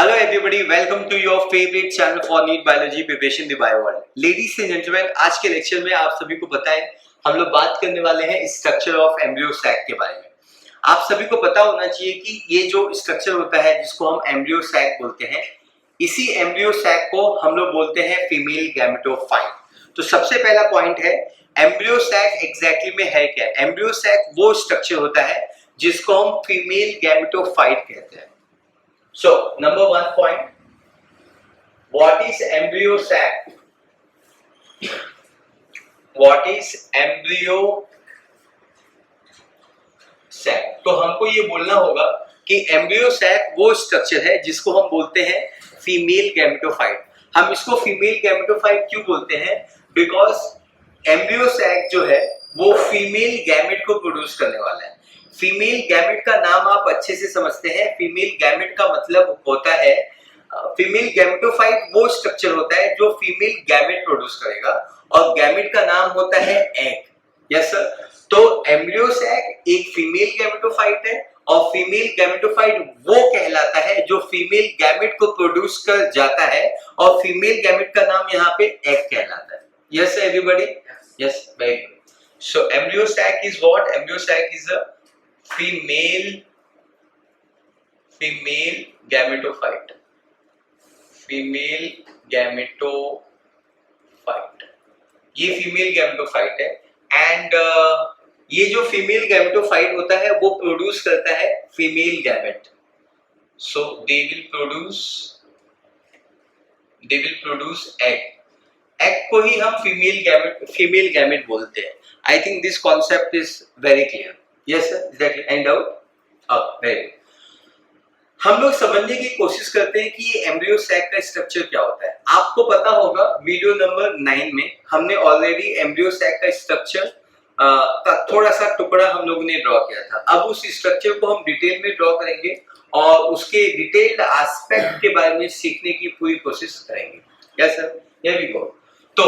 Hello everybody, welcome to your favorite channel for NEET Biology Preparation the Bio World. Ladies and gentlemen, आज के lecture में आप सभी को पता है हम लोग बात करने वाले हैं स्ट्रक्चर ऑफ एम्ब्रियो सैक के बारे में। आप सभी को पता होना चाहिए कि ये जो स्ट्रक्चर होता है जिसको हम एम्ब्रियो सैक बोलते हैं, इसी एम्ब्रियो सैक को हम लोग बोलते हैं फीमेल गैमेटोफाइट। तो सबसे पहला पॉइंट है एम्ब्रियो सैक एग्जैक्टली में है क्या। एम्ब्रियो सैक वो स्ट्रक्चर होता है जिसको हम फीमेल गैमेटोफाइट कहते हैं। So, number one point, what is embryo sac? What is embryo sac? तो हमको ये बोलना होगा कि एम्ब्रियो सैक वो स्ट्रक्चर है जिसको हम बोलते हैं फीमेल गैमेटोफाइट। हम इसको फीमेल गैमेटोफाइट क्यों बोलते हैं? बिकॉज एम्ब्रियो सैक जो है वो फीमेल गैमेट को प्रोड्यूस करने वाला है। फीमेल गैमेट का नाम आप अच्छे से समझते हैं। फीमेल गैमेट का मतलब होता है फीमेल गैमेटोफाइट वो स्ट्रक्चर होता है जो फीमेल गैमेट प्रोड्यूस करेगा और गैमेट का नाम होता है एग। Yes sir. तो एम्ब्रियो सैक एक फीमेल गैमेटोफाइट है और फीमेल गैमेटोफाइट वो कहलाता है जो फीमेल गैमेट को प्रोड्यूस कर जाता है और फीमेल गैमेट का नाम यहाँ पे एग कहलाता है। Yes everybody? Yes, very good. So embryo sac is what? Embryo sac is a female gametophyte, female gametophyte, ये फीमेल गैमेटोफाइट है। एंड ये जो फीमेल गैमेटोफाइट होता है वो प्रोड्यूस करता है female gamete. So they will produce egg को ही हम फीमेल गैमेट बोलते हैं। I think this concept is very clear. Yes sir, exactly. And doubt? Very good. हम लोग समझने की कोशिश करते हैं कि ये एम्ब्रियो सैक का स्ट्रक्चर क्या होता है। आपको पता होगा वीडियो नंबर 9 में हमने ऑलरेडी एम्ब्रियो सैक का स्ट्रक्चर का थोड़ा सा टुकड़ा हम लोगों ने ड्रॉ किया था। अब उस स्ट्रक्चर को हम डिटेल में ड्रॉ करेंगे और उसके डिटेल्ड एस्पेक्ट के बारे में सीखने की पूरी कोशिश करेंगे। Yes sir, here we go. तो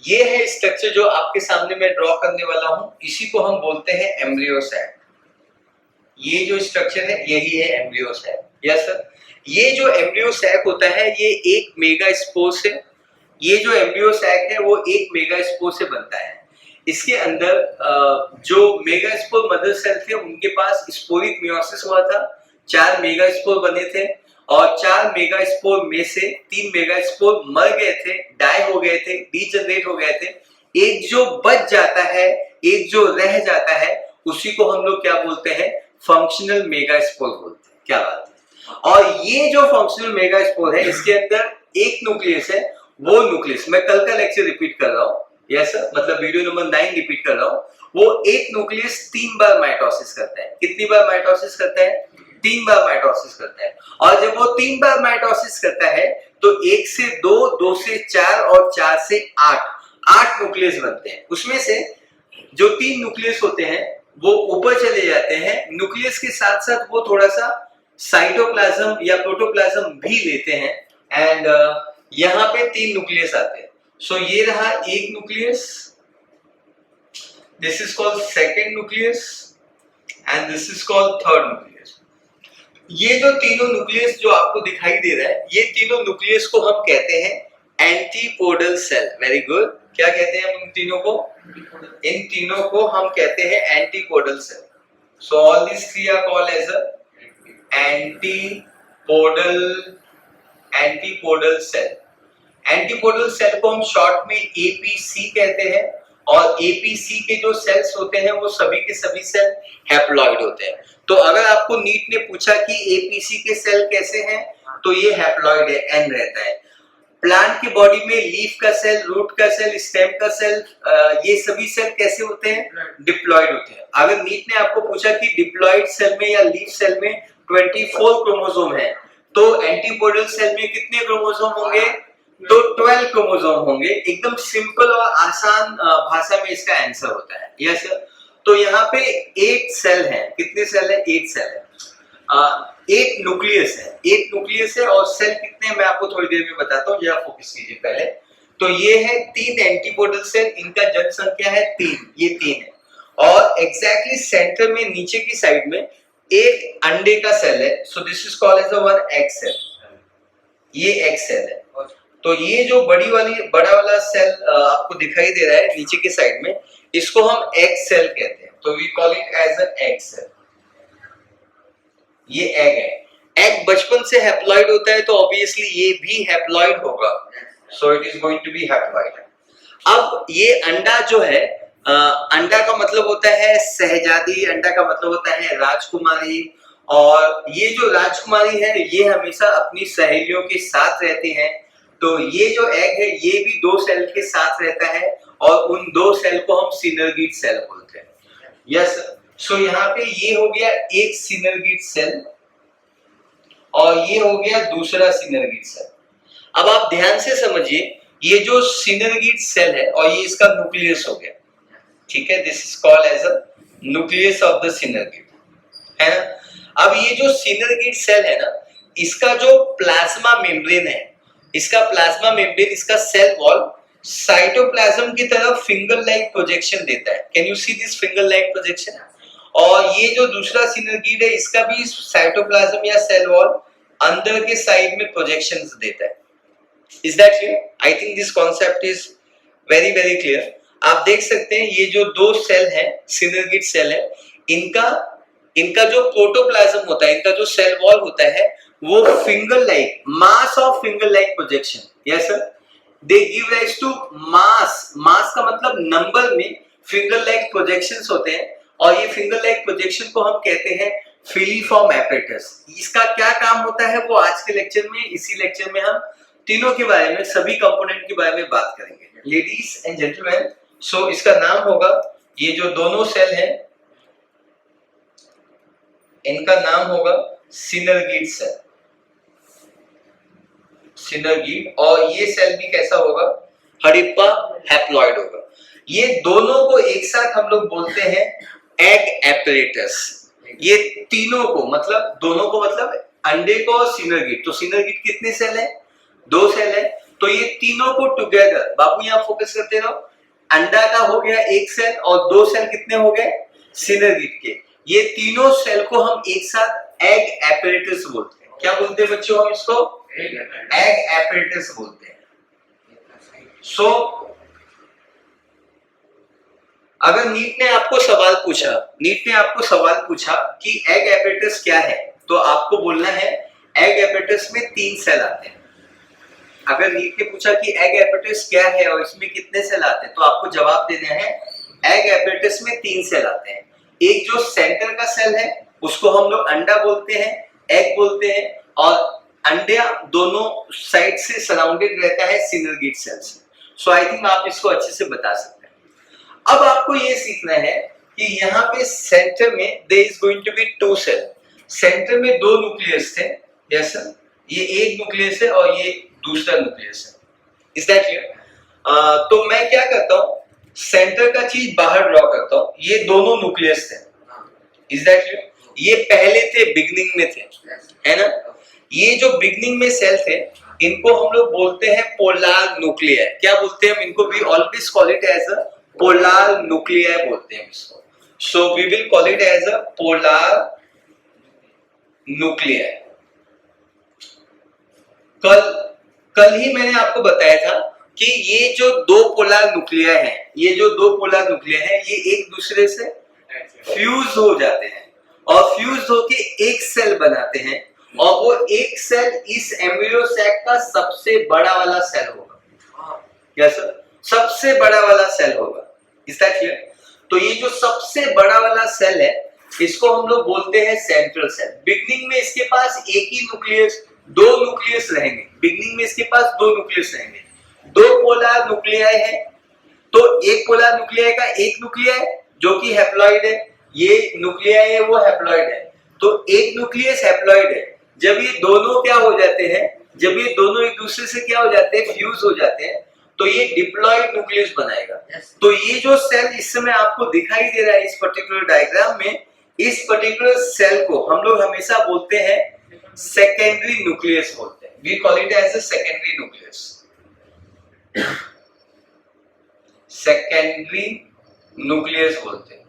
ये है स्ट्रक्चर जो आपके सामने मैं ड्रॉ करने वाला हूं, इसी को हम बोलते हैं एम्ब्रियो सैक। ये जो स्ट्रक्चर है यही है एम्ब्रियो सैक। Yes sir. ये जो एम्ब्रियो सैक होता है ये एक मेगास्पोर से, ये जो एम्ब्रियो सैक है वो एक मेगास्पोर से बनता है। इसके अंदर जो मेगास्पोर मदर सेल थे उनके पास स्पोरिक मियोसिस हुआ था, 4 मेगास्पोर बने थे और 4 मेगास्पोर में से 3 मेगास्पोर मर गए थे, डाई हो गए थे, डीजनरेट हो गए थे। एक जो बच जाता है, एक जो रह जाता है, उसी को हम लोग क्या बोलते हैं? फंक्शनल मेगास्पोर बोलते हैं। क्या बात है। और ये जो फंक्शनल मेगास्पोर है इसके अंदर एक न्यूक्लियस है। वो न्यूक्लियस मैं कल का लेक्चर रिपीट कर रहा हूँ। यस सर, मतलब वीडियो नंबर 9 रिपीट कर रहा हूँ। वो एक न्यूक्लियस 3 बार माइटोसिस करता है। कितनी बार माइटोसिस करता है? 3 बार माइटोसिस करता है। और जब वो 3 बार माइटोसिस करता है तो 1 से 2, 2 से 4 और 4 से 8 न्यूक्लियस बनते हैं। उसमें से जो 3 न्यूक्लियस होते हैं वो ऊपर चले जाते हैं। न्यूक्लियस के साथ साथ वो थोड़ा सा साइटोप्लाज्म या प्रोटोप्लाज्म भी लेते हैं। एंड यहाँ पे 3 न्यूक्लियस आते हैं। सो ये रहा एक nucleus, this is called second nucleus and this is called third nucleus. ये जो तीनों न्यूक्लियस जो आपको दिखाई दे रहा है, ये तीनों न्यूक्लियस को हम कहते हैं एंटीपोडल सेल। Very good. क्या कहते हैं हम इन तीनों को? इन तीनों को हम कहते हैं antipodal cell. So all this 3 are called as antipodal cell. Antipodal cell को हम शॉर्ट में एपीसी कहते हैं और एपीसी के जो सेल्स होते हैं वो सभी के सभी सेल हैप्लॉइड होते हैं। तो अगर आपको नीट ने पूछा कि एपीसी के सेल कैसे हैं, तो ये हैप्लॉइड है, एन रहता है। प्लांट की बॉडी में लीफ का सेल, रूट का सेल, स्टेम का सेल, ये सभी सेल कैसे होते हैं? डिप्लॉइड होते हैं। अगर नीट ने आपको पूछा कि डिप्लॉइड सेल में या लीफ सेल में 24 क्रोमोसोम है, तो एंटीपोडल सेल में कितने क्रोमोसोम होंगे? तो 12 क्रोमोसोम होंगे। एकदम सिंपल और आसान भाषा में इसका आंसर होता है। Yes sir. तो यहाँ पे 8 सेल है। कितने सेल है? 8 सेल है। 8 न्यूक्लियस है। 8 न्यूक्लियस है और सेल कितने हैं मैं आपको थोड़ी देर में बताता हूँ। जरा फोकस कीजिए पहले। तो ये है 3 एंटीपोडल सेल, इनका जनसंख्या है 3। ये 3 है और एग्जैक्टली सेंटर में नीचे की साइड में एक अंडे का सेल है। So this is called as one egg cell. ये एग सेल है। तो ये जो बड़ा वाला सेल आपको दिखाई दे रहा है नीचे के साइड में, इसको हम एग सेल कहते हैं। तो we call it as a egg cell. ये एग है। एग बचपन से हैप्लॉइड होता है, तो ऑब्वियसली ये भी हैप्लॉइड होगा। So it is going to be haploid. अब ये अंडा जो है, अंडा का मतलब होता है शहजादी, अंडा का मतलब होता है राजकुमारी। और ये जो राजकुमारी है ये हमेशा अपनी सहेलियों के साथ रहती हैं। तो ये जो एग है ये भी 2 सेल के साथ रहता है, और उन 2 सेल को हम सिनर्गिड सेल बोलते हैं। यस, सो यहाँ पे ये हो गया एक सिनर्गिड सेल, और ये हो गया दूसरा सिनर्गिड सेल। अब आप ध्यान से समझिए, ये जो सिनर्गिड सेल है और ये इसका न्यूक्लियस हो गया, ठीक है, this is called as a nucleus of the synergid, है ना। अब ये जो सिनर्गिड सेल है ना, इसका जो प्लाज्मा मेम्ब्रेन है, इसका सेल वॉल साइटोप्लाज्म की तरफ फिंगर लाइक प्रोजेक्शन देता है। Can you see this finger like projection? और ये जो दूसरा सिनर्गिड है इसका भी साइटोप्लाज्म या सेल वॉल अंदर के साइड में प्रोजेक्शंस देता है। Is that clear? I think this concept is very very clear. आप देख सकते हैं ये जो 2 सेल है, सिनर्गिड सेल है, इनका जो प्रोटोप्लाज्म होता है, इनका जो सेल वॉल होता है, वो finger like, mass of finger like projection. Yes sir, they give rise to mass. Mass का मतलब नंबर में फिंगर लाइक प्रोजेक्शंस होते हैं, और ये फिंगर लाइक प्रोजेक्शन को हम कहते हैं फिलीफॉर्म एपेटस। इसका क्या काम होता है वो आज के लेक्चर में, इसी लेक्चर में हम तीनों के बारे में, सभी कंपोनेंट के बारे में बात करेंगे। लेडीज एंड जेंटलमैन, सो इसका नाम होगा, ये जो दोनों सेल हैं इनका नाम होगा सिनर्गिड सेल, सिनर्गिड। और ये सेल भी कैसा होगा? हडिप्पा हैप्लॉइड होगा। ये दोनों को एक साथ हम लोग बोलते हैं एग एपरेटस। ये तीनों को मतलब, दोनों को मतलब अंडे को और सिनर्गिड। तो सिनर्गिड कितने सेल है? 2 सेल है। तो ये तीनों को टुगेदर, बाबू यहां फोकस करते रहो, अंडा का हो गया 1 सेल, और 2 सेल कितने हो गए? सिनर्गिड के। ये तीनों सेल को हम एक साथ एग एपरेटस बोलते हैं। क्या बोलते हैं बच्चों हम इसको? एग एपरेटस बोलते हैं। सो अगर नीट ने आपको सवाल पूछा कि एग एपरेटस क्या है, तो आपको बोलना है एग एपरेटस में 3 सेल आते हैं। अगर नीट ने पूछा कि एग एपरेटस क्या है और इसमें कितने सेल आते हैं, तो आपको जवाब देना है एग एपरेटस में 3 सेल आते हैं। एक जो सेंटर का सेल है उसको हम लोग अंडा बोलते हैं, एग बोलते हैं, और अंडा दोनों साइड से सराउंडेड रहता है सिनर्गिड सेल से। सो आई थिंक आप इसको अच्छे से बता सकते हैं। अब आपको ये सीखना है कि यहाँ पे सेंटर में there is going to be 2 cell. Center में 2 न्यूक्लियस थे। यस सर, ये एक न्यूक्लियस है और ये दूसरा न्यूक्लियस है। Is that clear? तो मैं क्या करता हूँ, सेंटर का चीज बाहर ड्रॉ करता हूँ। ये दोनों न्यूक्लियस थे। Is that clear? ये पहले थे, बिगनिंग में थे, है ना। ये जो बिगनिंग में सेल थे इनको हम लोग बोलते हैं पोलार न्यूक्लियाई। क्या बोलते हैं हम इनको? We always call it as a polar nuclei बोलते हैं इसको। So we will call it as a polar nuclei. कल ही मैंने आपको बताया था कि ये जो 2 पोलार न्यूक्लियाई हैं, ये एक दूसरे से फ्यूज हो जाते हैं, और फ्यूज होके एक सेल बनाते हैं, और वो एक सेल इस एम्ब्रियो सैक का सबसे बड़ा वाला सेल होगा। क्या सर? सबसे बड़ा वाला सेल होगा। Is that clear? तो ये जो सबसे बड़ा वाला सेल है इसको हम लोग बोलते हैं सेंट्रल सेल। बिगनिंग में इसके पास एक ही न्यूक्लियस, 2 न्यूक्लियस रहेंगे। बिगनिंग में इसके पास 2 न्यूक्लियस रहेंगे। 2 पोलार न्यूक्लियाई है, तो एक पोलार न्यूक्लियाई का एक न्यूक्लियाई जो कि हैप्लॉइड है, ये न्यूक्लियाई है वो हैप्लॉइड है, तो एक न्यूक्लियस हैप्लॉइड है। जब ये दोनों क्या हो जाते हैं, जब ये दोनों एक दूसरे से क्या हो जाते हैं, फ्यूज हो जाते हैं, तो ये डिप्लॉइड न्यूक्लियस बनाएगा। तो ये जो सेल इस समय आपको दिखाई दे रहा है इस पर्टिकुलर डायग्राम में, इस पर्टिकुलर सेल को हम लोग हमेशा बोलते हैं सेकेंडरी न्यूक्लियस बोलते हैं। We call it as a secondary nucleus. Secondary nucleus बोलते हैं।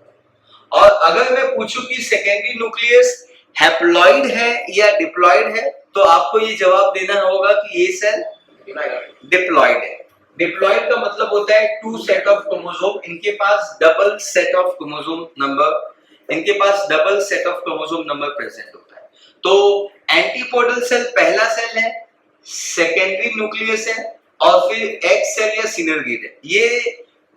और अगर मैं पूछूं कि सेकेंडरी न्यूक्लियस हैप्लॉइड है या डिप्लॉइड है, तो आपको ये जवाब देना होगा कि ये सेल डिप्लॉयड है। डिप्लॉयड का मतलब होता है टू सेट ऑफ क्रोमोसोम, इनके पास double set of chromosome number present होता है। तो एंटीपोडल सेल पहला सेल है, सेकेंडरी न्यूक्लियस है और फिर एग सेल या सिनर्गिड है। ये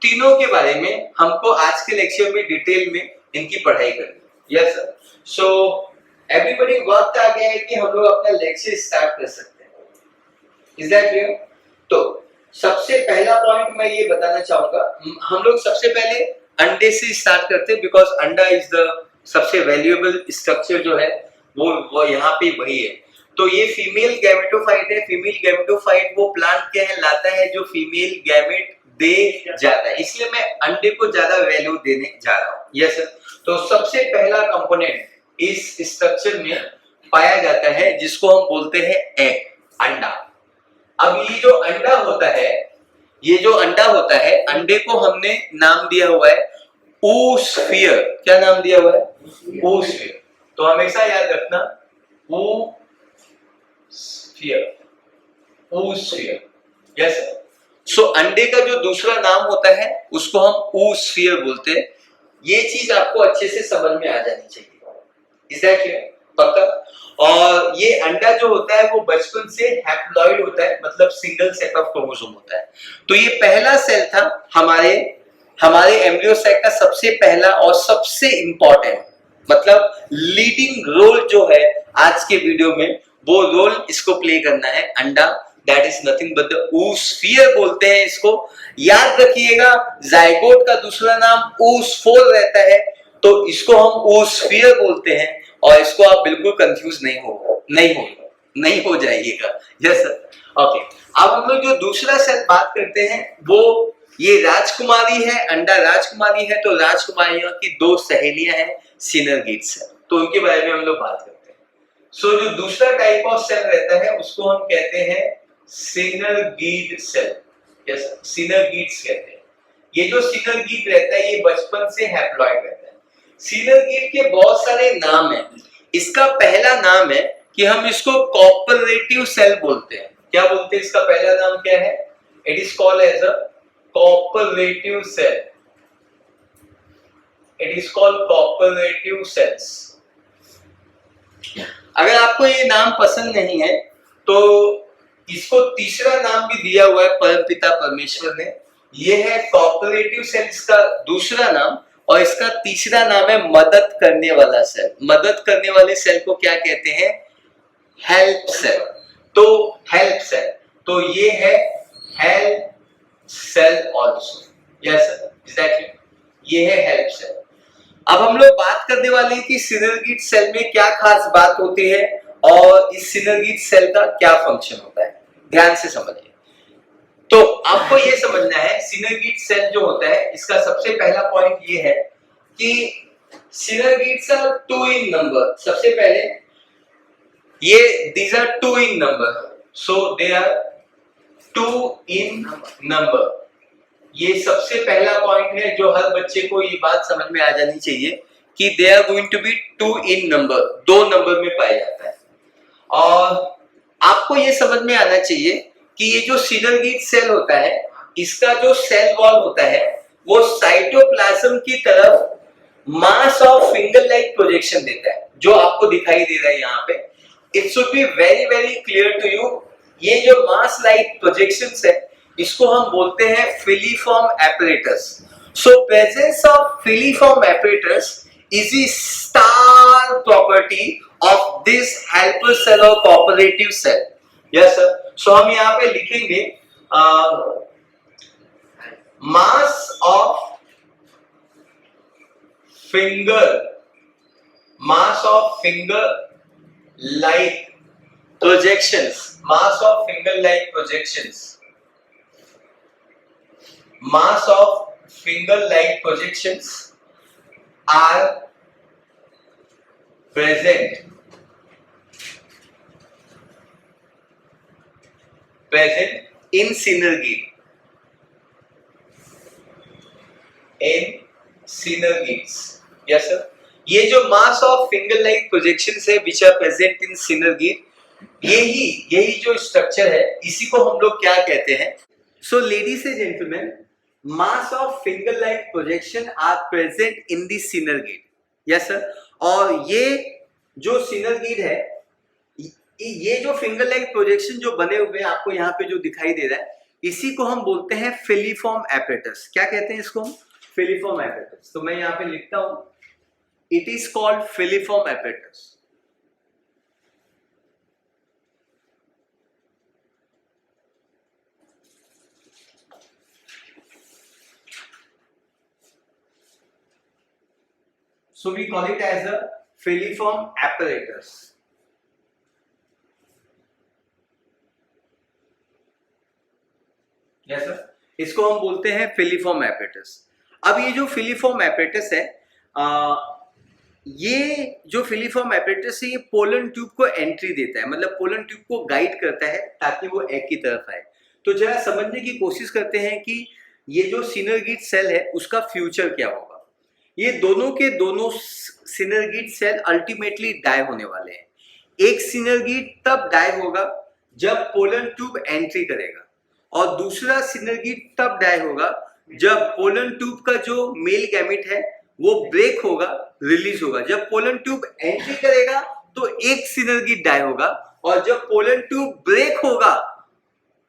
तीनों के बारे में हमको आज के लेक्चर में डिटेल में इनकी पढ़ाई करनी है। यस सर, सो एवरीबॉडी वक्त आ गया है कि हम लोग अपना लेक्चर स्टार्ट कर सकते हैं। Is that clear? तो सबसे पहला पॉइंट मैं ये बताना चाहूंगा, हम लोग सबसे पहले अंडे से स्टार्ट करते हैं, बिकॉज अंडा इज द सबसे वैल्यूएबल स्ट्रक्चर जो है वो यहाँ पे वही है। तो ये फीमेल गैमेटोफाइट है। फीमेल गैमेटोफाइट वो प्लांट क्या है, लाता है जो फीमेल गैमेट दे जाता है, इसलिए मैं अंडे को ज्यादा वैल्यू देने जा रहा हूँ। यस सर, तो सबसे पहला कंपोनेंट इस स्ट्रक्चर में पाया जाता है जिसको हम बोलते हैं एग, अंडा। अब ये जो अंडा होता है, अंडे को हमने नाम दिया हुआ है oosphere। क्या नाम दिया हुआ है? oosphere। तो हमेशा याद रखना oosphere। यस, सो अंडे का जो दूसरा नाम होता है उसको हम oosphere बोलते हैं। ये चीज आपको अच्छे से समझ में आ जानी चाहिए। Is that clear? पक्का? और ये अंडा जो होता है वो बचपन से हैप्लॉइड होता है, मतलब सिंगल सेट ऑफ क्रोमोसोम होता है। तो ये पहला सेल था हमारे एम्ब्रियो सेट का सबसे पहला और सबसे इंपॉर्टेंट, मतलब लीडिंग रोल जो है आज के वीडियो में, वो रोल इसको प्ले करना है अंडा। That is nothing but the oosphere बोलते हैं इसको। याद रखिएगा, जायगोट का दूसरा नाम oosphere रहता है, तो इसको हम oosphere बोलते हैं। और इसको आप बिल्कुल कंफ्यूज नहीं हो जाइएगा। Yes sir, okay. अब हम लोग जो दूसरा सेल बात करते हैं वो ये राजकुमारी है, अंडा राजकुमारी है। तो राजकुमारियों की दो सहेलियां हैं, सिनर्गिड्स है, तो उनके बारे में हम लोग बात करते हैं। सो जो दूसरा टाइप ऑफ सेल रहता है उसको हम कहते हैं सिनर्गिड सेल। यस, सिनर्गिड्स कहते हैं। ये जो सिनर्गिड रहता है ये बचपन से हैप्लॉइड रहता है। सिनर्गिड के बहुत सारे नाम हैं। इसका पहला नाम है कि हम इसको कोऑपरेटिव सेल बोलते हैं। क्या बोलते हैं? इसका पहला नाम क्या है? It is called as a cooperative cell. It is called cooperative cells. अगर आपको ये नाम पसंद नहीं है तो इसको तीसरा नाम भी दिया हुआ है परमपिता परमेश्वर ने। ये है कोऑपरेटिव सेल, इसका दूसरा नाम, और इसका तीसरा नाम है मदद करने वाला सेल। मदद करने वाले सेल को क्या कहते हैं? Help cell. तो हेल्प सेल, तो ये है help cell also. Yes, exactly, ये है हेल्प सेल। अब हम लोग बात करने वाले हैं कि सिनर्गिड सेल में क्या खास बात होती है और इस सिनर्गिड सेल का क्या फंक्शन होता है। ध्यान से समझिए। तो आपको ये समझना है सिनर्गिड सेल जो होता है इसका सबसे पहला पॉइंट ये है कि synergids are two in number. सबसे पहले ये these are two in number, so they are two in number. ये सबसे पहला पॉइंट है जो हर बच्चे को ये बात समझ में आ जानी चाहिए कि they are going to be two in number, दो नंबर में पाया जाता है। और आपको ये समझ में आना चाहिए कि ये जो सिनर्गिड सेल होता है इसका जो सेल वॉल होता है वो साइटोप्लाज्म की तरफ मास ऑफ फिंगर लाइक प्रोजेक्शन देता है, जो आपको दिखाई दे रहा है यहाँ पे। It should be very very clear to you. ये जो मास लाइक प्रोजेक्शंस है इसको हम बोलते हैं filiform apparatus. So presence of filiform apparatus is the star property of this helper cell और cooperative cell. Yes sir, so हम यहाँ पे लिखेंगे mass of finger like projections, mass of finger like projections, mass of finger like projections are present in synergy, in synergies. Yes sir, ये जो mass of finger like projections है which are present in synergy, यही यही जो structure है इसी को हम लोग क्या कहते हैं? So ladies and gentleman, mass of finger like projection are present in the synergid. Yes sir. और ये जो सिनर गिड है, ये जो फिंगर लाइक प्रोजेक्शन जो बने हुए हैं आपको यहाँ पे जो दिखाई दे रहा है, इसी को हम बोलते हैं फिलीफॉर्म एपरेटस। क्या कहते हैं इसको हम? Filiform apparatus. तो मैं यहाँ पे लिखता हूं, it is called filiform apparatus. So we call it as a filiform apparatus. Yes sir. इसको हम बोलते हैं फिलीफॉर्म एपरेटस। अब ये जो फिलीफॉर्म एपरेटस है, ये जो फिलीफॉर्म एपरेटस है, ये पोलन ट्यूब को एंट्री देता है, मतलब पोलन ट्यूब को गाइड करता है ताकि वो एग की तरफ आए। तो जरा समझने की कोशिश करते हैं कि ये जो सिनर्गिड सेल है उसका फ्यूचर क्या होगा। ये दोनों के दोनों सिनर्गिड सेल अल्टीमेटली डाई होने वाले हैं। एक सिनर्गिड तब डाई होगा जब पोलन ट्यूब एंट्री करेगा, और दूसरा सिनर्गिड तब डाई होगा जब पोलन ट्यूब का जो मेल गैमेट है वो ब्रेक होगा, रिलीज होगा। जब पोलन ट्यूब एंट्री करेगा तो एक सिनर्गिड डाई होगा, और जब पोलन ट्यूब ब्रेक होगा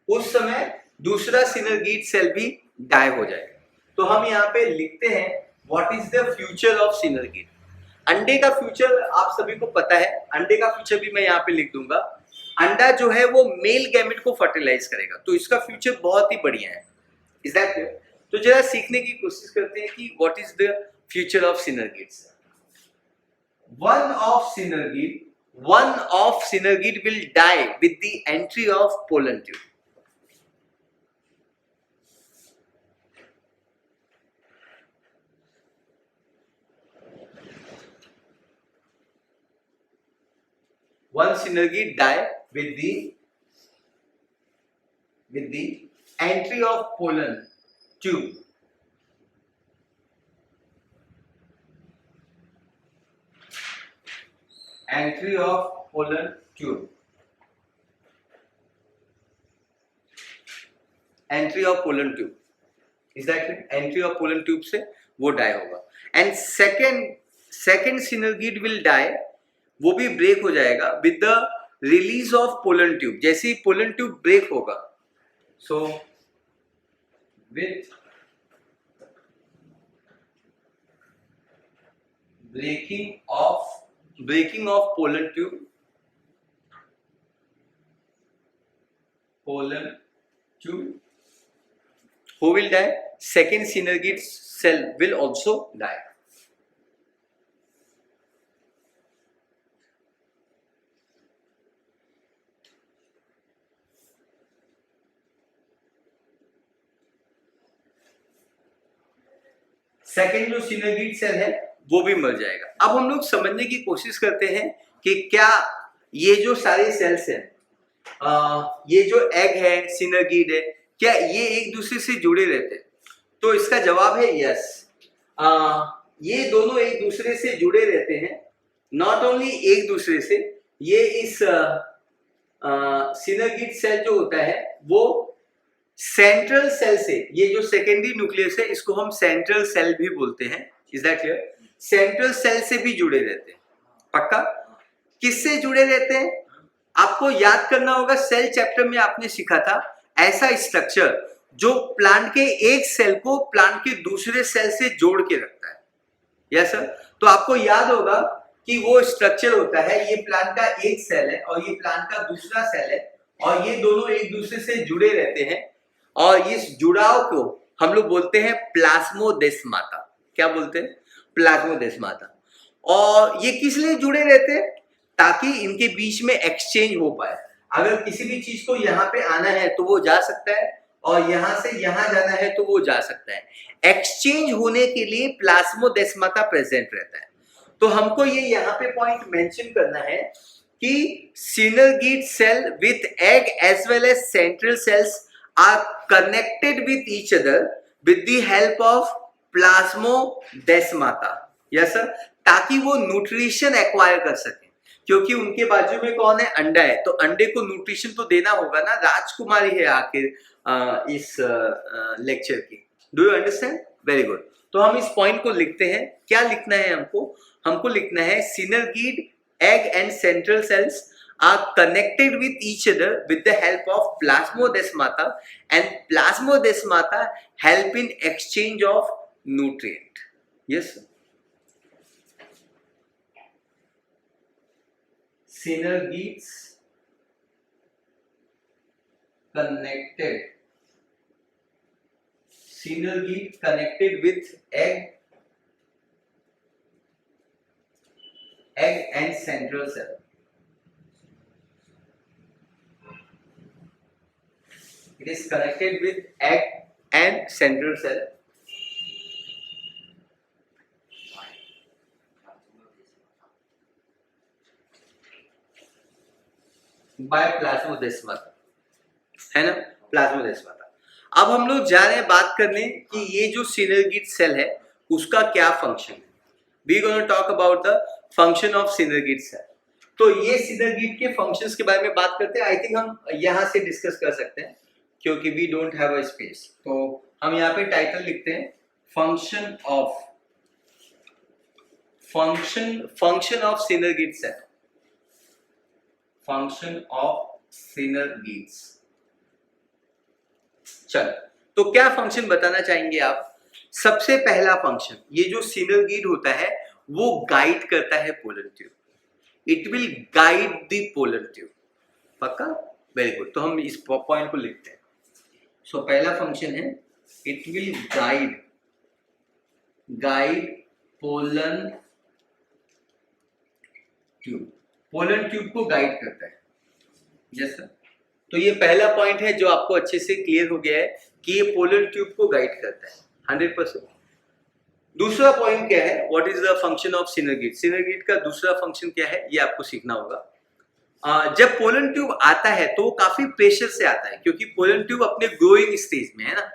उस समय दूसरा सिनर्गिड सेल भी डाई हो जाएगा। तो हम यहाँ पे लिखते हैं what is the future of synergid. अंडे का फ्यूचर आप सभी को पता है, अंडे का फ्यूचर भी मैं यहाँ पे लिख दूंगा। अंडा जो है वो मेल गैमेट को फर्टिलाइज करेगा, तो इसका फ्यूचर बहुत ही बढ़िया है। Is that clear? तो जरा सीखने की कोशिश करते हैं कि what is the future of synergids. one of synergid will die with the entry of pollen tube. One synergid die with the entry of pollen tube. Entry of pollen tube. Entry of pollen tube. Is that it? Entry of pollen tube से वो die होगा. And second synergid will die, वो भी break हो जाएगा with the release of pollen tube. जैसे ही pollen tube break होगा, so with breaking of pollen tube who will die? Second synergid cell will also die. Second जो synergid cell है वो भी मर जाएगा। अब हम लोग समझने की कोशिश करते हैं कि क्या ये जो सारे सेल्स हैं, ये जो एग है, सिनर्गिड है, क्या ये एक दूसरे से जुड़े रहते हैं? तो इसका जवाब है यस। ये दोनों एक दूसरे से जुड़े रहते हैं। नॉट ओनली एक दूसरे से, ये इस सिनर्गिड सेल जो होता है वो सेंट्रल सेल से, ये जो सेकेंडरी न्यूक्लियस है इसको हम सेंट्रल सेल भी बोलते हैं। Is that clear? Central cell से भी जुड़े रहते हैं। पक्का? किससे जुड़े रहते हैं? आपको याद करना होगा, सेल चैप्टर में आपने सीखा था ऐसा स्ट्रक्चर जो प्लांट के एक सेल को प्लांट के दूसरे सेल से जोड़ के रखता है। Yes sir? तो आपको याद होगा कि वो स्ट्रक्चर होता है, ये प्लांट का एक सेल है और ये प्लांट का दूसरा सेल है, और ये दोनों एक दूसरे से जुड़े रहते हैं, और इस जुड़ाव को हम लोग बोलते हैं प्लाज्मोडेस्माटा। क्या बोलते हैं? प्लाज्मोडेस्माटा। और ये किस लिए जुड़े रहते हैं? ताकि इनके बीच में एक्सचेंज हो पाए। अगर किसी भी चीज को यहाँ पे आना है तो वो जा सकता है, और यहाँ से यहाँ जाना है तो वो जा सकता है। एक्सचेंज होने के लिए प्लाज्मोडेस्माटा प्रेजेंट रहता है। तो हमको ये यहाँ पे पॉइंट मेंशन करना है कि synergid cell with egg as well as central cells are connected with each other with the help of plasmodesmata. Yes sir? ताकि वो न्यूट्रिशन एक्वायर कर सके। क्योंकि उनके बाजू में कौन है, अंडा है, तो अंडे को न्यूट्रिशन तो देना होगा ना, राजकुमारी है आखिर इस लेक्चर की। Do you understand? Very good. तो हम इस पॉइंट को लिखते हैं, क्या लिखना है हमको लिखना है synergid egg and central cells are connected with each other with the help of plasmodesmata, and plasmodesmata help in exchange of nutrient. Yes sir. Synergids connected with egg and central cell. It is connected with egg and central cell by plasmodesmata, है ना, plasmodesmata. अब हम लोग जा रहे हैं बात करने कि ये जो सिनर्गिड सेल है उसका क्या फंक्शन है। We gonna talk about the function of synergid cell. तो ये सिनर्गिड के फंक्शंस के बारे में बात करते हैं। आई थिंक हम यहाँ से डिस्कस कर सकते हैं क्योंकि we don't have a space. तो हम यहाँ पे टाइटल लिखते हैं function of synergid cell, function of synergids. चल, तो क्या फंक्शन बताना चाहेंगे आप? सबसे पहला फंक्शन, ये जो सिनर्गिड होता है वो गाइड करता है polar tube. It will guide the polar tube. पक्का? Very good. तो हम इस पॉइंट को लिखते हैं। सो पहला फंक्शन है it will guide pollen tube. Pollen tube को गाइड करता है। Yes sir. तो ये पहला पॉइंट है जो आपको अच्छे से क्लियर हो गया है कि ये पोलर ट्यूब को गाइड करता है 100%। दूसरा पॉइंट क्या है? What is the function of synergid? Synergid का दूसरा फंक्शन क्या है ये आपको सीखना होगा। जब पोलन ट्यूब आता है तो वो काफी प्रेशर से आता है क्योंकि पोलन ट्यूब अपने ग्रोइंग स्टेज में है ना।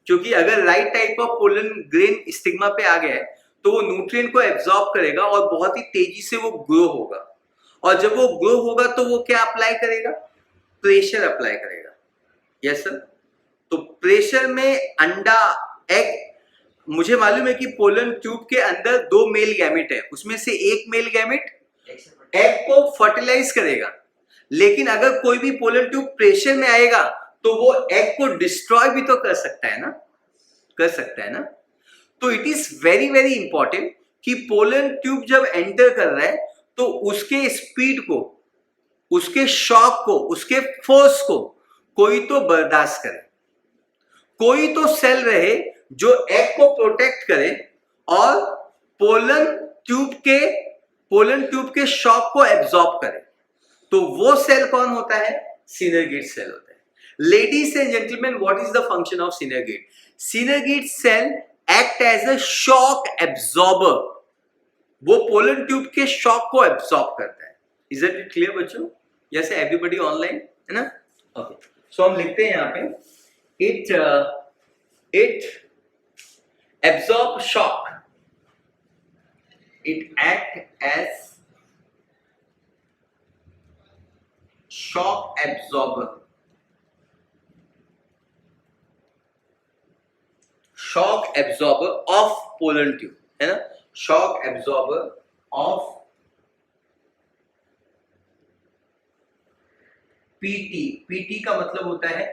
क्योंकि अगर right type of pollen grain stigma पे आ गया है तो वो न्यूट्रिएंट को एब्जॉर्ब करेगा और बहुत ही तेजी से वो ग्रो होगा। और जब वो ग्रो होगा तो वो क्या अप्लाई करेगा? प्रेशर अप्लाई करेगा। Yes sir. तो प्रेशर में अंडा, एग, मुझे मालूम है कि पोलन ट्यूब के अंदर 2 मेल गैमेट है, उसमें से एक मेल गैमेट एग को फर्टिलाइज करेगा। लेकिन अगर कोई भी पोलन ट्यूब प्रेशर में आएगा तो वो एग को डिस्ट्रॉय भी तो कर सकता है ना। तो it is very very important कि पोलन ट्यूब जब एंटर कर रहा है तो उसके स्पीड को, उसके शॉक को, उसके फोर्स को कोई तो बर्दाश्त करे। कोई तो सेल रहे जो एग को प्रोटेक्ट करे और पोलन ट्यूब के शॉक को एब्जॉर्ब करे। तो वो सेल कौन होता है? सिनर्गिड सेल होता है। Ladies and gentleman, what is the function of synergid? Synergid cell act as a shock absorber. वो पोलन ट्यूब के शॉक को एब्जॉर्ब करता है। इज इट क्लियर बच्चों? यस, एवरीबडी ऑनलाइन है ना? ओके। सो हम लिखते हैं यहाँ पे it absorb shock, it act as shock absorber, of pollen tube, है ना? शॉक एब्जॉर्बर ऑफ पीटी का मतलब होता है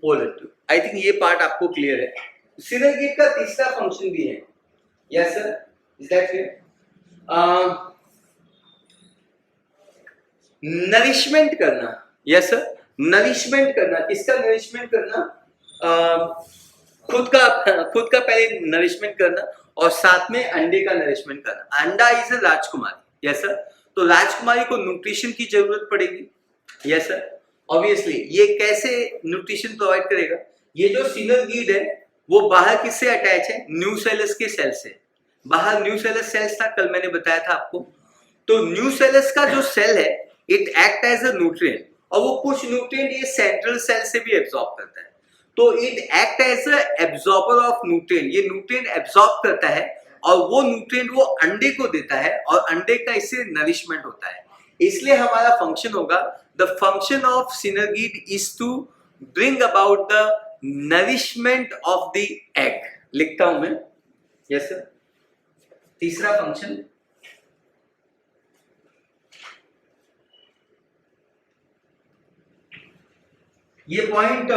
पोलर ट्यूब। आई थिंक ये पार्ट आपको क्लियर है। सिनर्गिड का तीसरा फंक्शन भी है। Yes sir, is that clear? Nourishment करना। यस सर, नरिशमेंट करना। किसका नरिशमेंट करना? खुद का पहले नरिशमेंट करना और साथ में अंडे का नरिशमेंट करना। अंडा is a Rajkumari. Yes sir. तो राजकुमारी को न्यूट्रिशन की जरूरत पड़ेगी। Yes sir. ऑब्वियसली ये कैसे न्यूट्रिशन प्रोवाइड करेगा? ये जो सिनर्गिड है वो बाहर किससे अटैच है? न्यूसेलस के सेल से। बाहर न्यूसेलस सेल्स था, कल मैंने बताया था आपको। तो न्यूसेलस का जो सेल है it act as a nutrient और वो कुछ न्यूट्रिएंट ये सेंट्रल सेल से भी एब्जॉर्ब करता है। तो it act as a absorber of nutrient. ये न्यूट्रिएंट एब्जॉर्ब करता है और वो न्यूट्रिएंट वो अंडे को देता है और अंडे का इससे नरिशमेंट होता है। इसलिए हमारा फंक्शन होगा the function of synergid is to bring about the nourishment of the egg. लिखता हूं मैं, यस सर। तीसरा फंक्शन, ये पॉइंट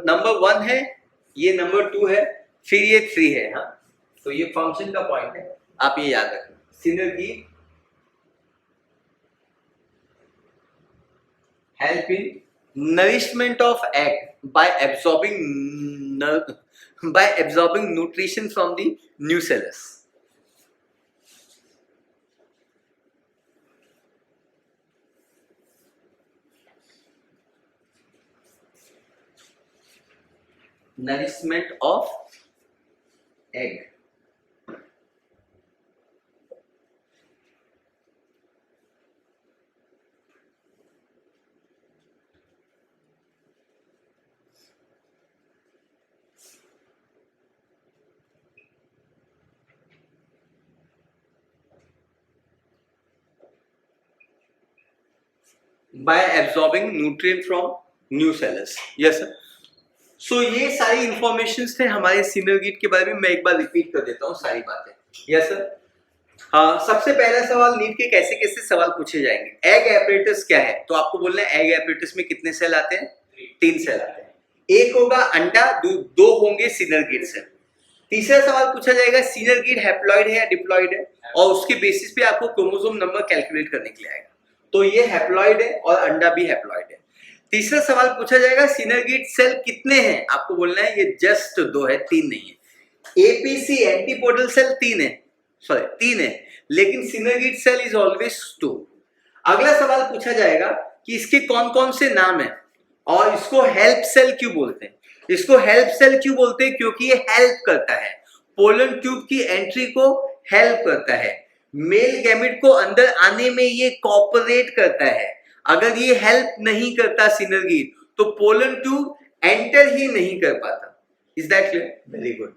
नंबर 1 है, ये नंबर 2 है, फिर ये 3 है। हाँ, तो ये फंक्शन का पॉइंट है, आप ये याद रखना। सिनर्गिड help in nourishment of egg by absorbing nutrition from the nucellus. Nourishment of egg. By absorbing nutrient from nucellus. Yes sir. So ये सारी इंफॉर्मेशन थे हमारे सिनर्गिड के बारे में। मैं एक बार रिपीट कर देता हूँ सारी बातें। Yes sir. हाँ, सबसे पहला सवाल, नीट के कैसे कैसे सवाल पूछे जाएंगे। एग एपरेटस क्या है, तो आपको बोलना है एग एपरेटस में कितने सेल आते हैं? 3 सेल आते हैं। एक होगा अंडा, दो होंगे सिनर्गिड सेल। तीसरा सवाल पूछा जाएगा सिनर्गिड हैप्लॉइड है या डिप्लॉइड है, और उसके बेसिस पे आपको क्रोमोसोम नंबर कैलकुलेट करने के लिए आएगा। तो ये हैप्लॉइड है और अंडा भी हैप्लॉइड है। तीसरा सवाल पूछा जाएगा सिनर्गिड सेल कितने हैं, आपको बोलना है ये जस्ट 2 है, 3 नहीं है। एपीसी एंटीपोडल सेल 3 है, सॉरी 3 है, लेकिन सिनर्गिड सेल इज ऑलवेज 2। अगला सवाल पूछा जाएगा कि इसके कौन कौन से नाम है और इसको हेल्प सेल क्यों बोलते हैं। इसको हेल्प सेल क्यों बोलते हैं? क्योंकि ये हेल्प करता है, पोलन ट्यूब की एंट्री को हेल्प करता है, मेल गैमेट को अंदर आने में ये कोऑपरेट करता है। अगर ये हेल्प नहीं करता सिनर्गिड तो पोलन ट्यूब एंटर ही नहीं कर पाता। Is that clear? Very good.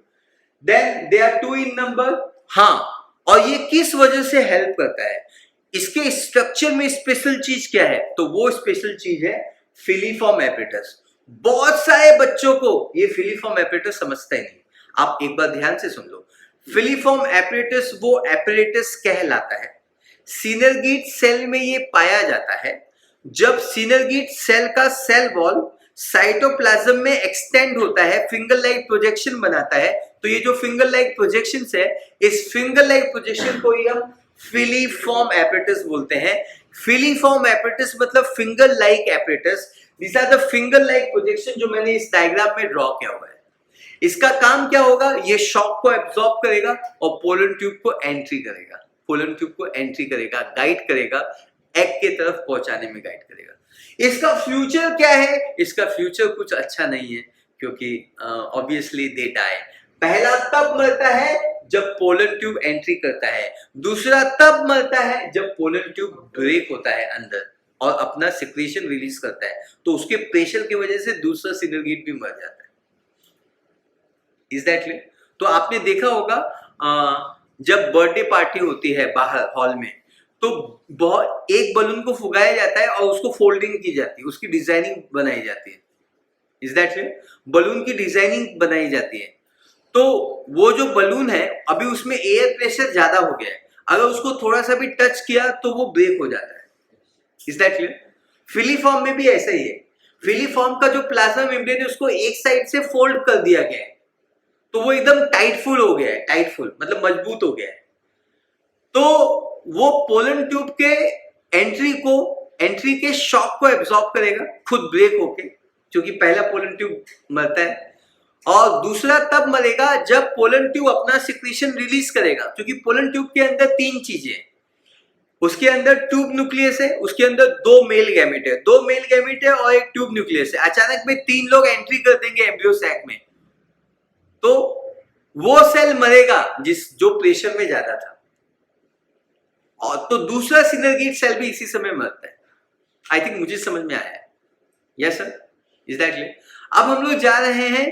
Then they are 2 in number. हाँ, और ये किस वजह से हेल्प करता है? इसके स्ट्रक्चर में स्पेशल चीज क्या है? तो वो स्पेशल चीज है फिलीफॉर्म एपरेटस। बहुत सारे बच्चों को ये फिलीफॉर्म एपरेटस समझता ही नहीं। आप एक बार ध्यान से सुन लो। फिलीफॉर्म एपरेटस वो एपरेटस कहलाता है, सिनर्गिड सेल में ये पाया जाता है जब सिनर्गिड सेल का सेल वॉल साइटोप्लाज्म में एक्सटेंड होता है, फिंगर लाइक प्रोजेक्शन बनाता है। तो ये जो फिंगर लाइक प्रोजेक्शन है, इस फिंगर लाइक प्रोजेक्शन को ही हम फिलीफॉर्म एपरेटस बोलते हैं। फिलीफॉर्म एपरेटस मतलब finger like apparatus. This are the finger like projection जो मैंने इस डायग्राम में ड्रॉ किया हुआ है। इसका काम क्या होगा? ये शॉक को एब्जॉर्ब करेगा और पोलन ट्यूब को एंट्री करेगा, पोलन ट्यूब को एंट्री करेगा, गाइड करेगा, एग के तरफ पहुंचाने में गाइड करेगा। इसका फ्यूचर क्या है? इसका फ्यूचर कुछ अच्छा नहीं है, क्योंकि ऑब्वियसली दे डाई। पहला तब मरता है जब पोलन ट्यूब एंट्री करता है, दूसरा तब मरता है जब पोलन ट्यूब ब्रेक होता है अंदर और अपना सिक्रीशन रिलीज करता है। तो उसके प्रेशर की वजह से दूसरा सिनर्गिड भी मर जाता है। Is that clear? तो आपने देखा होगा जब बर्थडे पार्टी होती है बाहर हॉल में, तो बहुत एक बलून को फुगाया जाता है और उसको फोल्डिंग की जाती है, उसकी डिजाइनिंग बनाई जाती है। Is that clear? बलून की डिजाइनिंग बनाई जाती है। तो वो जो बलून है, अभी उसमें एयर प्रेशर ज्यादा हो गया है, अगर उसको थोड़ा सा भी टच किया तो वो ब्रेक हो जाता है। Is that clear? फिलीफॉर्म में भी ऐसा ही है। फिलीफॉर्म का जो प्लाज्मा मेम्ब्रेन है उसको एक साइड से फोल्ड कर दिया गया है, तो वो एकदम टाइटफुल हो गया है, टाइटफुल मतलब मजबूत हो गया है। तो वो पोलन ट्यूब के एंट्री के शॉक को एब्जॉर्ब करेगा खुद ब्रेक होके, क्योंकि पहला पोलन ट्यूब मरता है, और दूसरा तब मरेगा जब पोलन ट्यूब अपना सिक्रीशन रिलीज करेगा। क्योंकि पोलन ट्यूब के अंदर 3 चीजें हैं, उसके अंदर ट्यूब न्यूक्लियस है, उसके अंदर 2 मेल गैमेट है, 2 मेल गैमेट है और एक ट्यूब न्यूक्लियस है। अचानक में 3 लोग एंट्री कर देंगे एम्ब्रियो सैक में, तो वो सेल मरेगा जो प्रेशर में ज्यादा था, और तो दूसरा सिनर्गिड सेल भी इसी समय मरता है। आई थिंक मुझे समझ में आया है। Yes sir, is that clear? अब हम लोग जा रहे हैं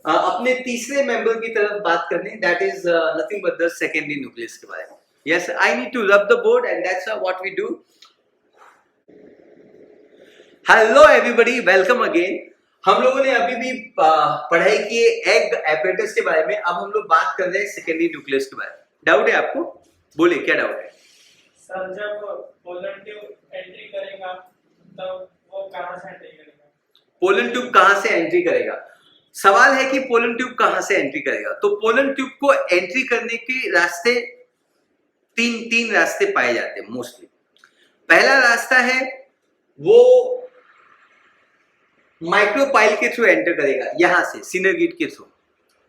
अपने तीसरे मेंबर की तरफ बात करने, that is nothing but the secondary nucleus के बारे में। Yes, I need to rub the board and that's what we do. Hello everybody, welcome again. हम लोगों ने अभी भी पढ़ाई की एग एपेटस के बारे में। अब हम लोग बात कर रहे हैं सेकेंडरी न्यूक्लियस के बारे में। डाउट है आपको? बोलिए, क्या डाउट है? सर, जब पोलन ट्यूब एंट्री करेगा तब वो कहां से एंट्री करेगा? पोलन ट्यूब कहां से एंट्री करेगा? सवाल है कि पोलन ट्यूब कहां से एंट्री करेगा। तो पोलन ट्यूब को एंट्री करने के रास्ते तीन रास्ते पाए जाते हैं मोस्टली। पहला रास्ता है वो माइक्रोपाइल के थ्रू एंटर करेगा, यहां से सिनर्गिड के थ्रू।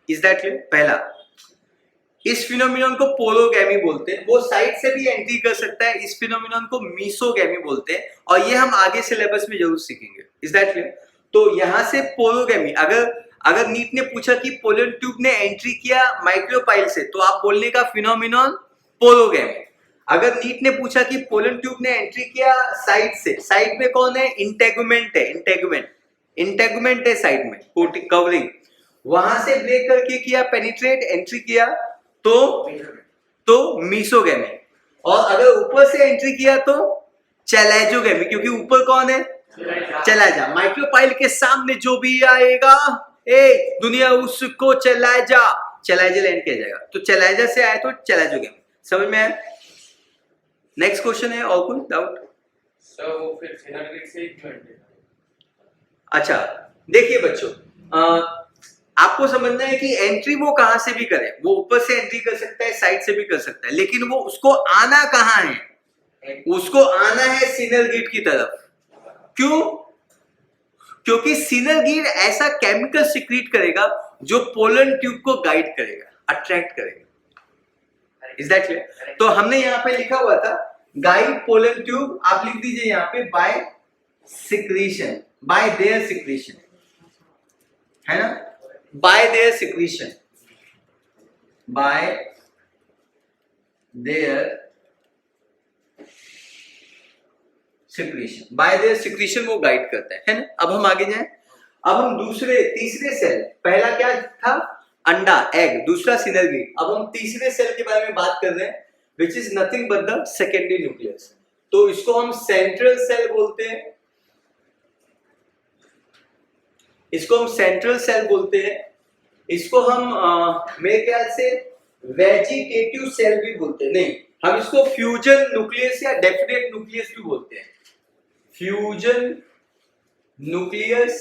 Is that clear? पहला, इस फिनोमिनन को पोलोगैमी बोलते हैं। वो साइड से भी एंट्री कर सकता है। इस फिनोमिनन को मीसोगैमी बोलते हैं और ये हम आगे सिलेबस में जरूर सीखेंगे। Is that clear? तो यहां से पोलोगैमी, अगर नीट ने पूछा कि पोलन ट्यूब ने एंट्री किया माइक्रोपाइल से, तो आप बोलने का फिनोमिनन पोलोगैमी। अगर नीट ने पूछा कि पोलन ट्यूब ने एंट्री किया साइड से, साइड में कौन है? इंटेगुमेंट है। इंटेगुमेंट है साइड में, कवरिंग। वहां से ब्रेक करके किया, पेनिट्रेट एंट्री किया तो मीसोगैमी। और अगर ऊपर से एंट्री किया तो चैलेजोगैमी, क्योंकि ऊपर कौन है? चैलेजा। माइक्रोपाइल के सामने जो भी आएगा, ए दुनिया उसको चैलेजा लैंड किया जाएगा। तो चैलेजा से आए तो चैलेजोगैमी। समझ में आया? नेक्स्ट क्वेश्चन है, और कोई डाउट? सर, वो फिर सिनर्गिड से क्यों एंट्री? अच्छा, देखिए बच्चों, आपको समझना है कि एंट्री वो कहां से भी करे। वो ऊपर से एंट्री कर सकता है, साइड से भी कर सकता है, लेकिन वो उसको आना कहां है? उसको आना है सिनर्गिड की तरफ। क्यों? क्योंकि सिनर्गिड ऐसा केमिकल सिक्रीट करेगा जो पोलन ट्यूब को गाइड करेगा, अट्रैक्ट करेगा। Is that clear? तो हमने यहां पे लिखा हुआ था गाइड पोलन ट्यूब, आप लिख दीजिए यहां पे by secretion, by their secretion, है ना? By their secretion, by their secretion, by their secretion वो गाइड करता है ना? अब हम आगे जाएं। अब हम तीसरे सेल, पहला क्या था? अंडा, एग। दूसरा सिनर्गिड। अब हम तीसरे सेल के बारे में बात कर रहे हैं, which is nothing but the secondary nucleus. तो इसको हम सेंट्रल सेल बोलते हैं। इसको हम सेंट्रल सेल बोलते हैं। इसको हम मेरे ख्याल से वेजिटेटिव सेल भी बोलते हैं। नहीं, हम इसको फ्यूजन न्यूक्लियस या डेफिनेट न्यूक्लियस भी बोलते हैं। फ्यूजन न्यूक्लियस,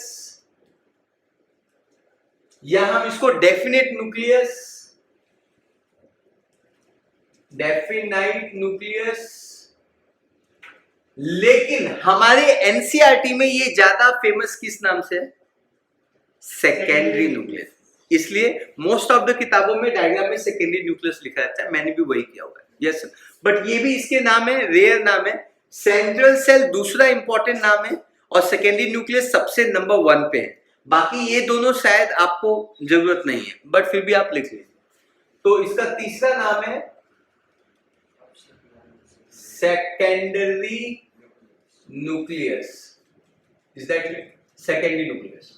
या हम इसको डेफिनेट न्यूक्लियस, डेफिनाइट न्यूक्लियस। लेकिन हमारे एनसीईआरटी में ये ज्यादा फेमस किस नाम से है? Secondary nucleus. इसलिए मोस्ट ऑफ द किताबों में डायग्राम में सेकेंडरी न्यूक्लियस लिखा रहता है। मैंने भी वही किया हुआ है। यस, बट ये भी इसके नाम है, रेयर नाम है। सेंट्रल सेल दूसरा इंपॉर्टेंट नाम है और सेकेंडरी न्यूक्लियस सबसे नंबर 1 पे है। बाकी ये दोनों शायद आपको जरूरत नहीं है, बट फिर भी आप लिख लीजिए। तो इसका तीसरा नाम है secondary nucleus. Is that secondary nucleus?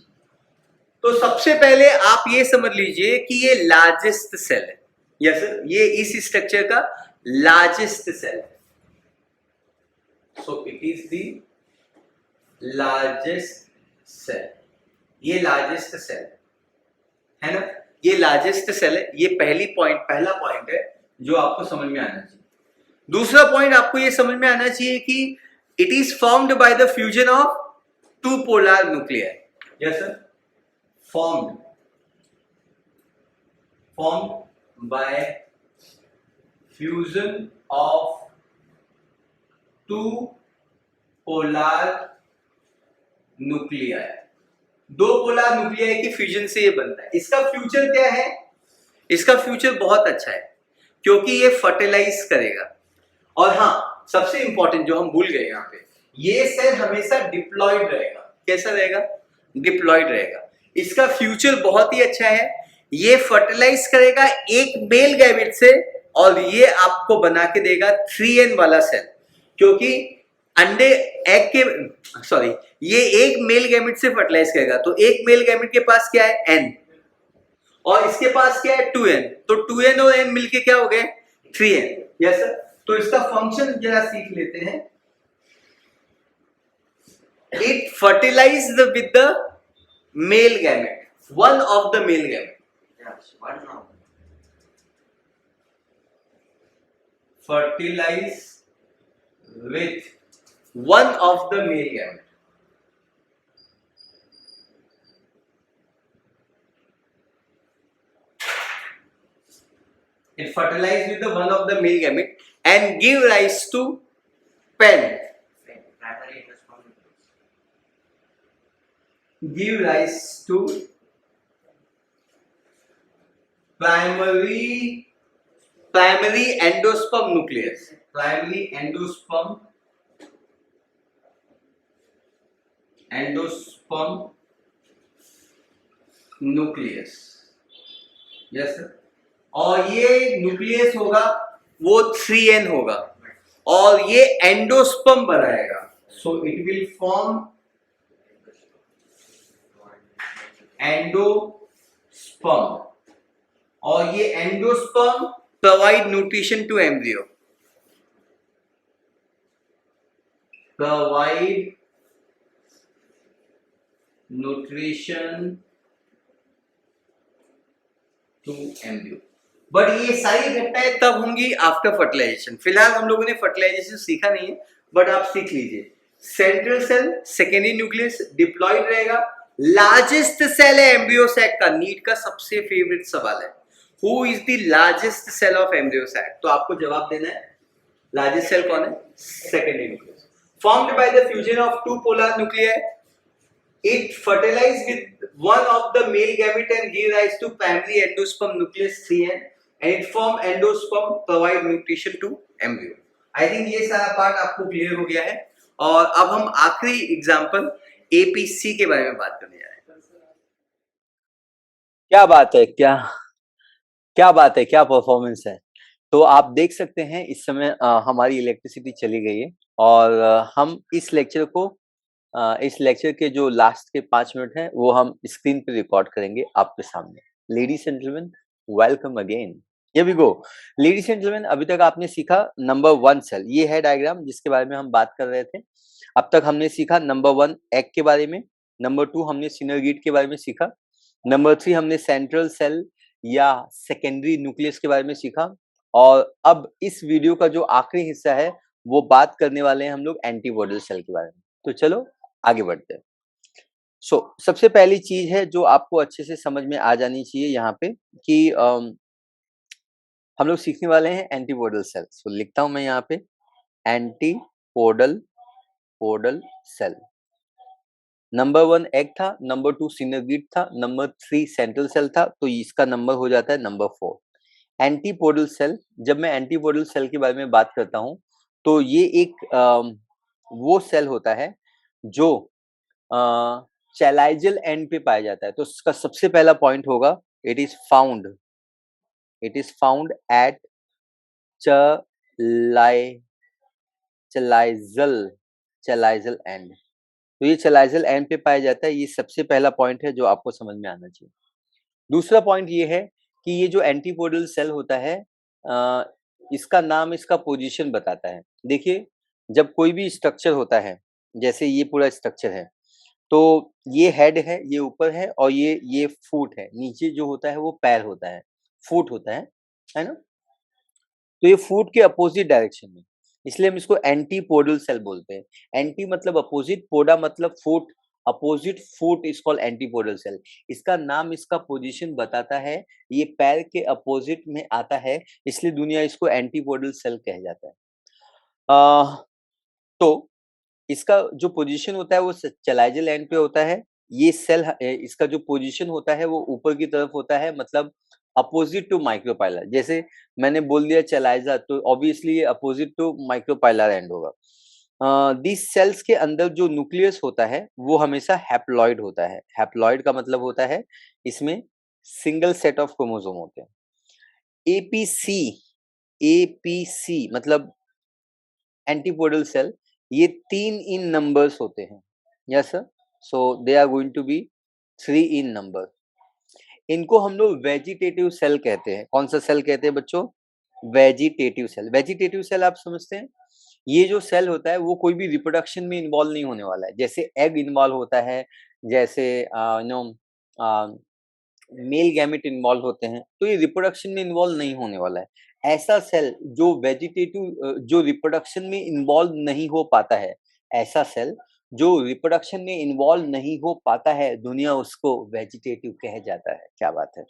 तो सबसे पहले आप ये समझ लीजिए कि ये लार्जेस्ट सेल है। यस, ये इस स्ट्रक्चर का लार्जेस्ट सेल है। So it is the largest cell. ये लार्जेस्ट सेल है ना? ये लार्जेस्ट सेल है। ये पहला पॉइंट है जो आपको समझ में आना चाहिए। दूसरा पॉइंट आपको ये समझ में आना चाहिए कि it is formed by the fusion of 2 polar nuclei. Yes sir, formed by fusion of 2 polar nuclei। 2 polar nuclei के फ्यूजन से ये बनता है। इसका फ्यूचर क्या है? इसका फ्यूचर बहुत अच्छा है, क्योंकि ये फर्टिलाइज करेगा। और हाँ, सबसे इंपॉर्टेंट जो हम भूल गए यहाँ पे, ये सेल हमेशा डिप्लॉयड रहेगा। कैसा रहेगा? डिप्लॉयड रहेगा। इसका फ्यूचर बहुत ही अच्छा है। ये फर्टिलाइज करेगा एक मेल गैमेट से और ये आपको बना के देगा 3n वाला सेल, क्योंकि ये एक मेल गैमेट से फर्टिलाइज करेगा। तो एक मेल गैमेट के पास क्या है? n, और इसके पास क्या है? 2n। तो 2n और n मिलके क्या हो गए? 3n। Yes sir. तो इसका फंक्शन जरा सीख लेते हैं। It fertilized with the male gamete, one of the male gamete. Yes, one now. Fertilize with one of the male gamete. It fertilized with the one of the male gamete and give rise to pen. Primary endosperm nucleus. Give rise to primary endosperm nucleus. Primary endosperm nucleus. Yes sir. और ये nucleus होगा वो 3n होगा और ये endosperm बनाएगा. So it will form endosperm और ये endosperm provide nutrition to embryo. Provide nutrition to embryo. But ये सारी घटनाएं तब होंगी आफ्टर फर्टिलाइजेशन. फिलहाल हम लोगों ने फर्टिलाइजेशन सीखा नहीं है, बट आप सीख लीजिए. Central cell, secondary nucleus diploid रहेगा. लार्जेस्ट सेल है एम्ब्रियो सैक का. नीट का सबसे फेवरेट सवाल है, who is the largest cell of embryo sac. तो आपको जवाब देना है लार्जेस्ट सेल कौन है? Secondary nucleus. Formed by the fusion of two polar nuclei. It fertilized with one of the male gamete and give rise to primary endosperm nucleus 3n and it form endosperm provide nutrition to embryo. I think ये सारा part आपको clear हो गया है और अब हम आखिरी एग्जांपल APC के बारे में बात करने जा रहे हैं. क्या बात है, क्या बात है, क्या परफॉर्मेंस है. तो आप देख सकते हैं इस समय हमारी इलेक्ट्रिसिटी चली गई है और हम इस लेक्चर के जो लास्ट के 5 मिनट हैं वो हम स्क्रीन पे रिकॉर्ड करेंगे आपके सामने. Ladies and gentleman, welcome again. Here we go. Ladies and gentleman, अभी तक आपने सीखा नंबर 1 सेल. ये है डायग्राम जिसके बारे में हम बात कर रहे थे. अब तक हमने सीखा नंबर 1 एग के बारे में, नंबर 2 हमने सिनर्गिड के बारे में सीखा, नंबर 3 हमने सेंट्रल सेल या सेकेंडरी न्यूक्लियस के बारे में सीखा और अब इस वीडियो का जो आखिरी हिस्सा है वो बात करने वाले हैं हम लोग एंटीबॉडी सेल के बारे में. तो चलो आगे बढ़ते हैं. सबसे पहली चीज है जो आपको अच्छे से समझ में आ जानी चाहिए यहाँ पे कि हम लोग सीखने वाले हैं एंटीपोडल सेल. लिखता हूं मैं यहाँ पे एंटीपोडल सेल. नंबर 1 एग था, नंबर 2 सिनर्गिड था, नंबर 3 सेंट्रल सेल था. तो इसका नंबर हो जाता है नंबर 4 एंटीपोडल सेल. जब मैं एंटीपोडल सेल के बारे में बात करता हूँ तो ये एक वो सेल होता है जो चैलाइजल एंड पे पाया जाता है. तो इसका सबसे पहला पॉइंट होगा it is found at chalazal end. तो ये चैलाइजल एंड पे पाया जाता है. ये सबसे पहला पॉइंट है जो आपको समझ में आना चाहिए. दूसरा पॉइंट ये है कि ये जो एंटीपोडल सेल होता है इसका नाम इसका पोजीशन बताता है. देखिए जब कोई भी स्ट्रक्चर होता है, जैसे ये पूरा स्ट्रक्चर है, तो ये हेड है, ये ऊपर है और ये फुट है. नीचे जो होता है वो पैर होता है, फुट होता है ना. तो ये फुट के अपोजिट डायरेक्शन में, इसलिए हम इसको एंटीपोडल सेल बोलते हैं. एंटी मतलब अपोजिट, पोडा मतलब foot, opposite foot is called antipodal cell. इसका नाम इसका पोजीशन बताता है, ये पैर के अपोजिट में आता है, इसलिए दुनिया इसको एंटीपोडल सेल कह जाता है. तो इसका जो पोजीशन होता है वो चैलाइजल एंड पे होता है. ये सेल इसका जो पोजीशन होता है वो ऊपर की तरफ होता है, मतलब अपोजिट टू माइक्रोपाइलर. जैसे मैंने बोल दिया चैलाइजा, तो ऑब्वियसली ये अपोजिट टू माइक्रोपाइलर एंड होगा. दिस सेल्स के अंदर जो न्यूक्लियस होता है वो हमेशा हैप्लॉइड होता है. हैप्लॉइड का मतलब होता है इसमें सिंगल सेट ऑफ क्रोमोसोम होते हैं. एपीसी मतलब एंटीपोडल सेल, ये 3 इन नंबर्स होते हैं. Yes sir. So they are going to be 3 in number. इनको हम लोग वेजिटेटिव सेल कहते हैं. कौन सा सेल कहते हैं बच्चों? Vegetative cell. वेजिटेटिव सेल आप समझते हैं ये जो सेल होता है वो कोई भी रिप्रोडक्शन में इन्वॉल्व नहीं होने वाला है। जैसे एग इन्वॉल्व होता है, जैसे नो मेल गैमेट इन्वॉल्व होते हैं, तो ये रिप्रोडक्शन में इन्वॉल्व नहीं होने वाला है। ऐसा सेल जो वेजिटेटिव जो रिप्रोडक्शन में इन्वॉल्व नहीं हो पाता है, ऐसा सेल जो रिप्रोडक्शन में इन्वॉल्व नहीं हो पाता है, दुनिया उसको वेजिटेटिव कह जाता है। क्या बात है।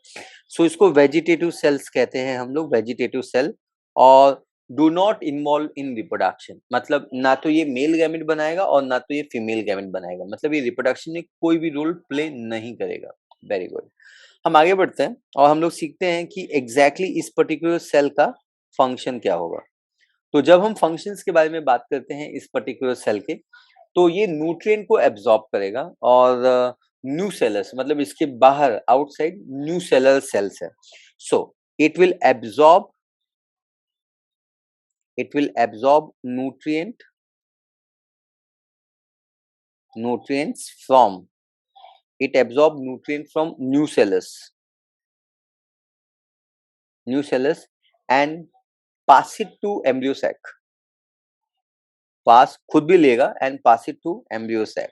सो इसको वेजिटेटिव सेल्स कहते हैं हम लोग, वेजिटेटिव सेल। और do not involve in reproduction, मतलब ना तो ये मेल गैमेट बनाएगा और ना तो ये फीमेल गैमेट बनाएगा, मतलब ये रिप्रोडक्शन में कोई भी रोल प्ले नहीं करेगा। Very good. हम आगे बढ़ते हैं और हम लोग सीखते हैं कि एग्जैक्टली इस पर्टिकुलर सेल का फंक्शन क्या होगा। तो जब हम फंक्शंस के बारे में बात करते हैं इस पर्टिकुलर सेल के, तो ये न्यूट्रिएंट को एब्जॉर्ब करेगा और न्यू सेलर्स, मतलब इसके बाहर आउटसाइड न्यू सेलर सेल्स है। So it will absorb nutrients from new cellus and pass it to embryo sac, पास खुद भी लेगा and pass it to embryo sac.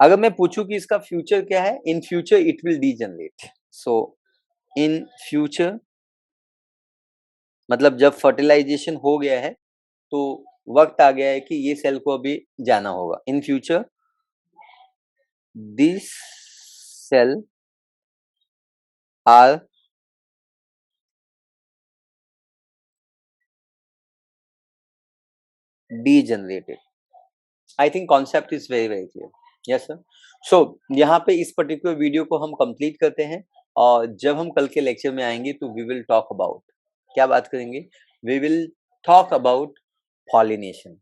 अगर मैं पूछूं कि इसका फ्यूचर क्या है, in future it will degenerate. So in future मतलब जब फर्टिलाइजेशन हो गया है तो वक्त आ गया है कि ये सेल को अभी जाना होगा। In future this cell are degenerated. I think concept is very very clear. Yes sir. So यहाँ पे इस पर्टिकुलर वीडियो को हम कंप्लीट करते हैं और जब हम कल के लेक्चर में आएंगे तो वी विल टॉक अबाउट, क्या बात करेंगे, we will talk about pollination.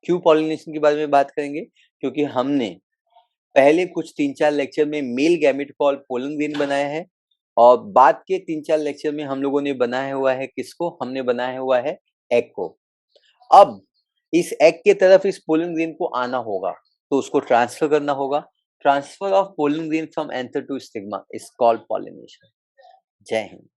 क्यों पॉलिनेशन के बारे में बात करेंगे, क्योंकि हमने पहले कुछ 3-4 लेक्चर में मेल गैमेट को पोलन ग्रेन बनाया है और बाद के 3-4 लेक्चर में हम लोगों ने बनाया हुआ है किसको, हमने बनाया हुआ है एग को। अब इस एग के तरफ इस पोलन ग्रेन को आना होगा तो उसको ट्रांसफर करना होगा। Transfer of pollen grain from anther to stigma is called pollination. जय हिंद।